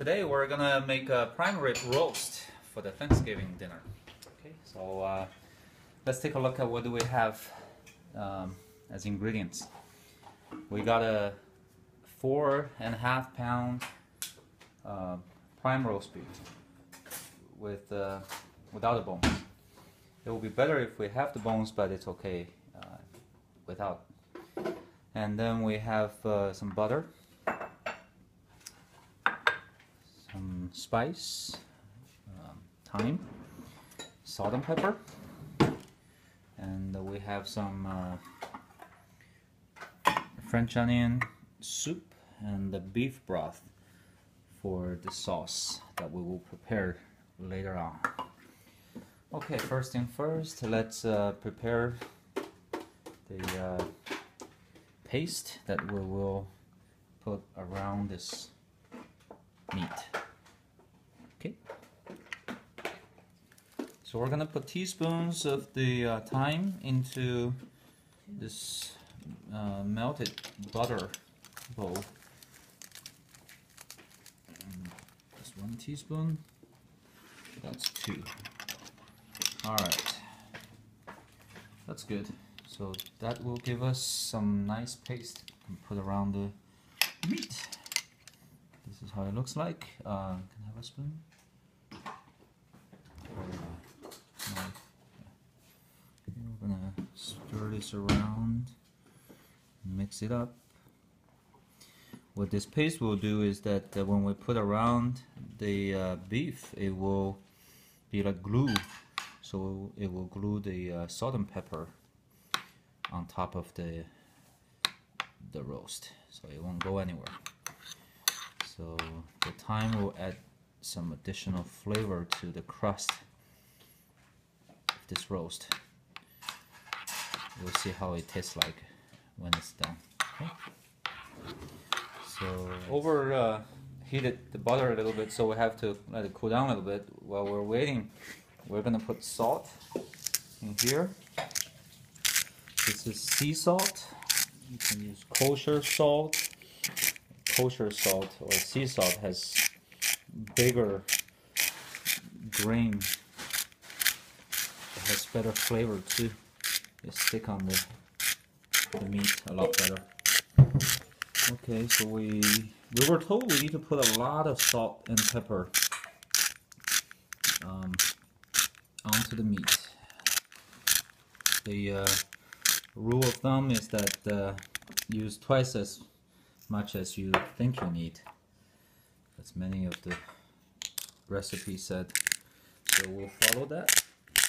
Today we're gonna make a prime rib roast for the Thanksgiving dinner. Okay, so let's take a look at what do we have as ingredients. We got a 4.5 pound prime roast beef without the bones. It will be better if we have the bones, but it's okay without. And then we have some butter, some spice, thyme, salt and pepper, and we have some French onion soup and the beef broth for the sauce that we will prepare later on. Okay, first thing first, let's prepare the paste that we will put around this meat. Okay, so we're gonna put teaspoons of the thyme into this melted butter bowl. Just 1 teaspoon. That's 2. All right, that's good. So that will give us some nice paste and put around the meat. This is how it looks like. Can I have a spoon? Knife. Okay, we're gonna stir this around, mix it up. What this paste will do is that when we put around the beef, it will be like glue. So it will glue the salt and pepper on top of the roast, so it won't go anywhere. So the thyme will add some additional flavor to the crust of this roast. We'll see how it tastes like when it's done. Okay. So overheated the butter a little bit, so we have to let it cool down a little bit. While we're waiting, we're gonna put salt in here. This is sea salt. You can use kosher salt. Kosher salt or sea salt has bigger grain. It has better flavor too. It stick on the meat a lot better. Okay, so we were told we need to put a lot of salt and pepper onto the meat. The rule of thumb is that use twice as much as you think you need. As many of the recipes said. So we'll follow that.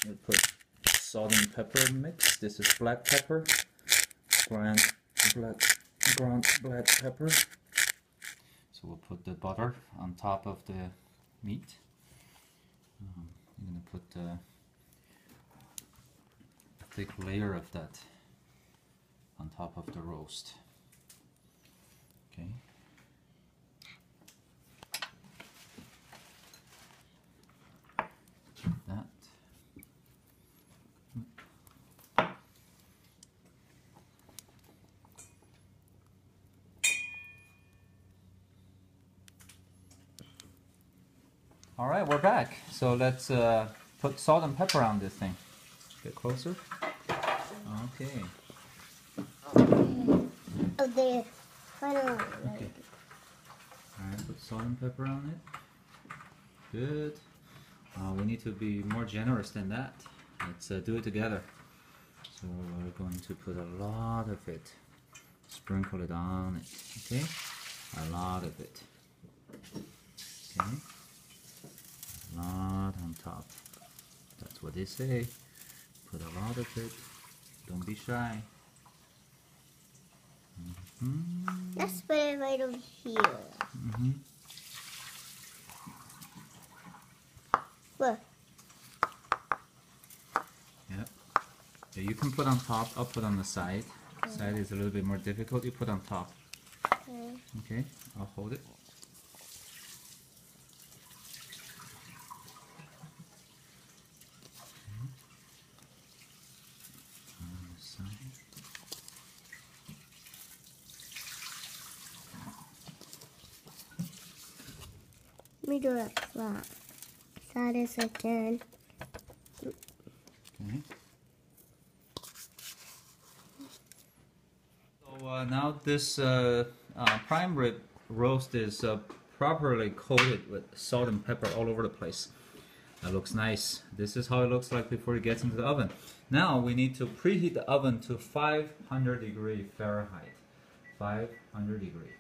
We'll put salt and pepper mix. This is black pepper, ground black pepper. So we'll put the butter on top of the meat. I'm gonna put a thick layer of that on top of the roast. Okay. That. All right, we're back. So let's put salt and pepper on this thing. Get closer. Okay. Oh, there. Finally. Okay. Alright, put salt and pepper on it. Good. We need to be more generous than that. Let's do it together. So we're going to put a lot of it. Sprinkle it on it. Okay? A lot of it. Okay? A lot on top. That's what they say. Put a lot of it. Don't be shy. Let's put it right over here. Look. Yep. Yeah, you can put on top. I'll put on the side. Side is a little bit more difficult. You put on top. Okay. I'll hold it. On the side. me do it flat. That is again. Okay. So now this prime rib roast is properly coated with salt and pepper all over the place. That looks nice. This is how it looks like before it gets into the oven. Now we need to preheat the oven to 500 degrees Fahrenheit. 500 degrees.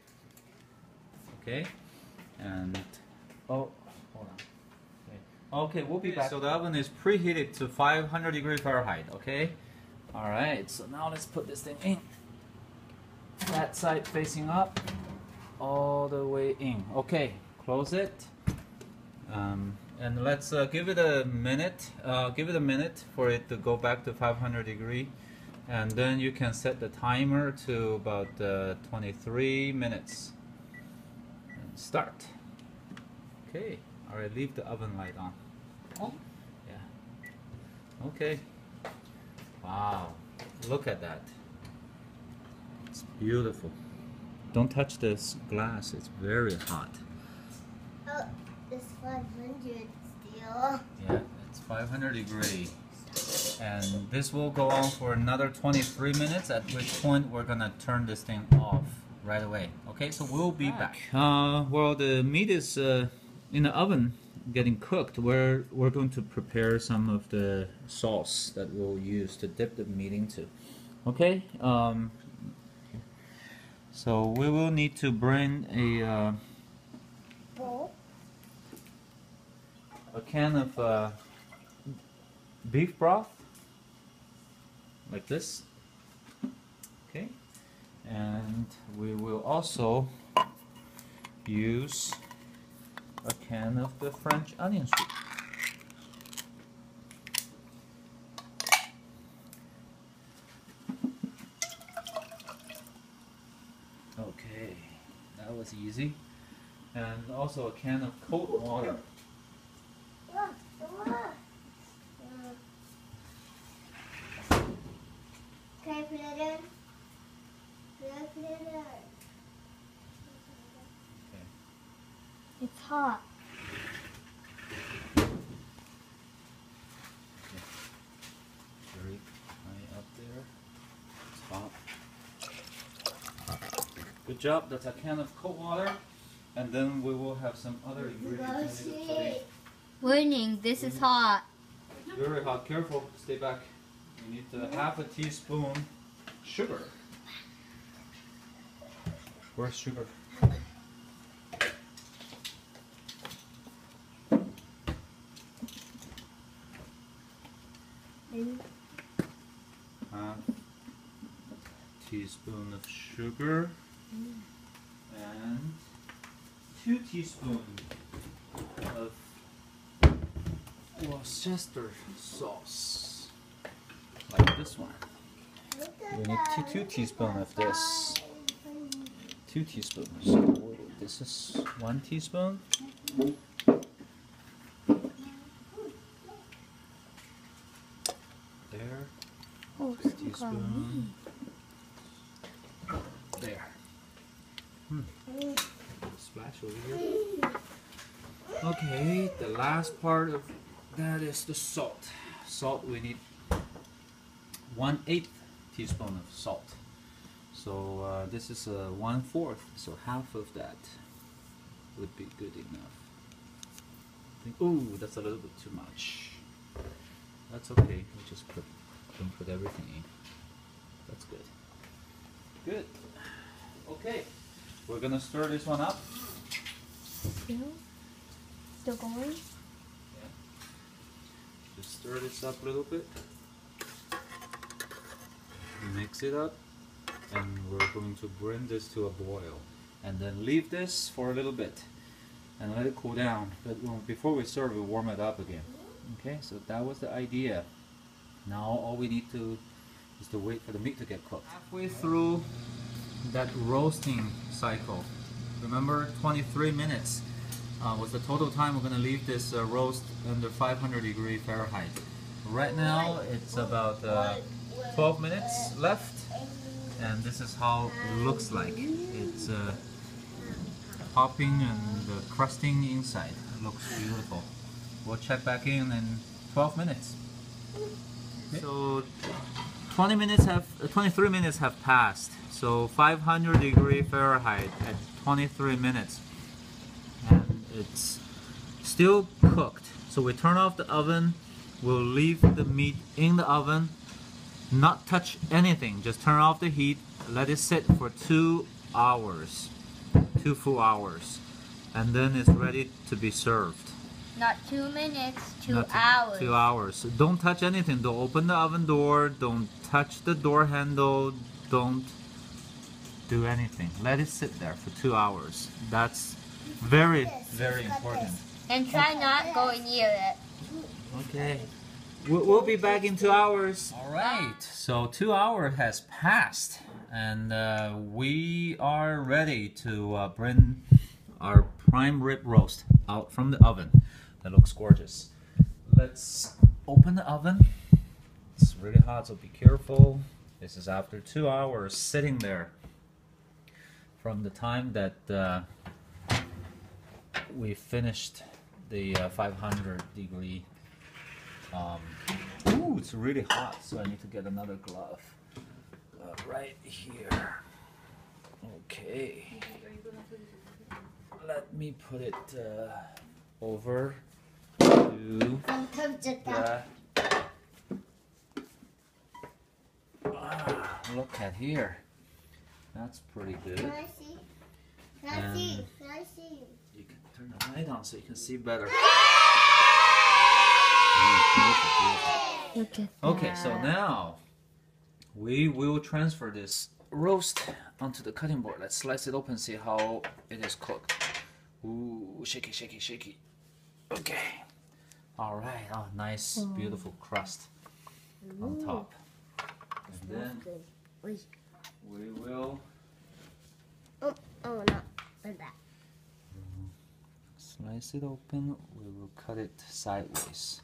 Okay, and oh, hold on. Okay, we'll be back. So the oven is preheated to 500 degrees Fahrenheit. Okay. All right. So now let's put this thing in. That side facing up, all the way in. Okay, close it. And let's give it a minute. Give it a minute for it to go back to 500 degrees, and then you can set the timer to about 23 minutes. And start. Okay. All right. Leave the oven light on. Oh. Yeah. Okay. Wow. Look at that. It's beautiful. Don't touch this glass. It's very hot. Oh. It's 500 still. Yeah, it's 500 degrees. And this will go on for another 23 minutes, at which point we're gonna turn this thing off right away. Okay, so we'll be back. While the meat is in the oven getting cooked, we're going to prepare some of the sauce that we'll use to dip the meat into. Okay, so we will need to bring a Bowl. A can of beef broth, like this. Okay, and we will also use a can of the French onion soup. Okay, that was easy. And also a can of cold water. Can I put it in? Can I put it in? Okay. It's hot. Very high up there. It's hot. Good job. That's a can of cold water. And then we will have some other ingredients. Warning, this is hot. Very hot. Careful. Stay back. You need half a teaspoon sugar. Where's sugar? Half teaspoon of sugar and 2 teaspoons of Worcester sauce, like this one. We need 2 teaspoons of this. 2 teaspoons. So this is 1 teaspoon. There. Oh, Teaspoon. There. Splash over here. Okay, the last part of that is the salt. Salt, we need 1/8 teaspoon of salt. So this is 1/4, so half of that would be good enough. Ooh, that's a little bit too much. That's okay. We just don't put everything in. That's good. Good. Okay, we're gonna stir this one up. Still going? Yeah. Just stir this up a little bit. Mix it up, and we're going to bring this to a boil, and then leave this for a little bit, and let it cool down. But before we serve, we warm it up again. Okay, so that was the idea. Now all we need to is to wait for the meat to get cooked. Halfway through that roasting cycle, remember 23 minutes was the total time we're going to leave this roast under 500 degrees Fahrenheit. Right now it's about 12 minutes left, and this is how it looks like. It's popping and crusting inside. looks beautiful. We'll check back in 12 minutes. So 23 minutes have passed. So 500 degrees Fahrenheit at 23 minutes. And it's still cooked. So we turn off the oven. We'll leave the meat in the oven. Not touch anything. Just turn off the heat. Let it sit for 2 hours. 2 full hours. And then it's ready to be served. Not 2 minutes, 2 Not hours. 2 hours. So don't touch anything. Don't open the oven door. Don't touch the door handle. Don't do anything. Let it sit there for 2 hours. That's very, very important. And try not going near it. Okay. We'll be back in 2 hours. All right. So 2 hours has passed, and we are ready to bring our prime rib roast out from the oven. That looks gorgeous. Let's open the oven. It's really hot, so be careful. This is after 2 hours sitting there from the time that we finished the 500 degree. Ooh, it's really hot, so I need to get another glove. Right here. Okay. Let me put it over to look at here. That's pretty good. Can I see? Can I see? Can I see? You can turn the light on so you can see better. Look at that. Okay, so now we will transfer this roast onto the cutting board. Let's slice it open, see how it is cooked. Ooh, shaky, shaky, shaky. Okay. All right. Oh, nice, beautiful crust on top. And then we will Oh, not like that. slice it open. We will cut it sideways,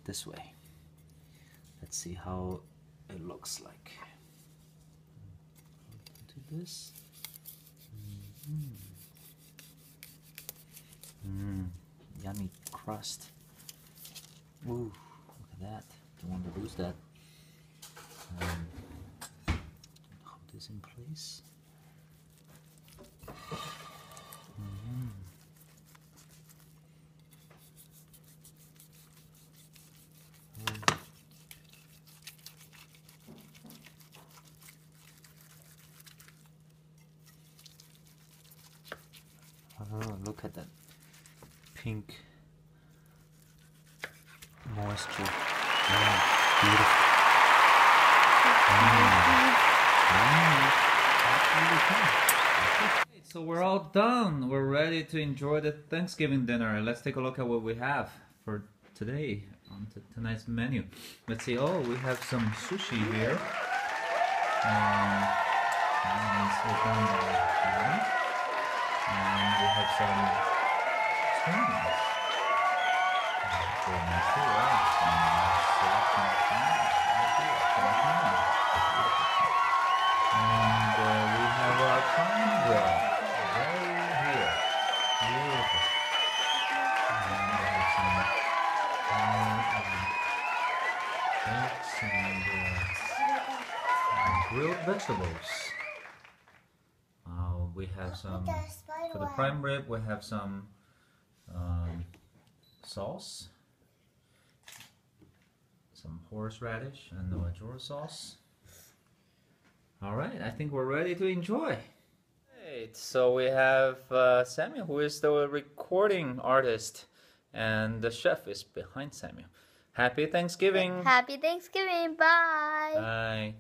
this way. Let's see how it looks like. Do this. Yummy crust. Ooh, look at that. Don't want to lose that. Hold this in place. Oh, look at that pink moisture. Oh, beautiful. So we're all done. We're ready to enjoy the Thanksgiving dinner. Let's take a look at what we have for today on tonight's menu. Let's see. Oh, we have some sushi here. Let's look down there. And we have some spoons. And we have our prime rib right here. Beautiful. And we have some eggs and grilled vegetables. We have some, for the prime rib, we have some sauce, some horseradish and the Ajora sauce. All right, I think we're ready to enjoy. Right, so we have Samuel, who is the recording artist, and the chef is behind Samuel. Happy Thanksgiving. Happy Thanksgiving. Bye. Bye.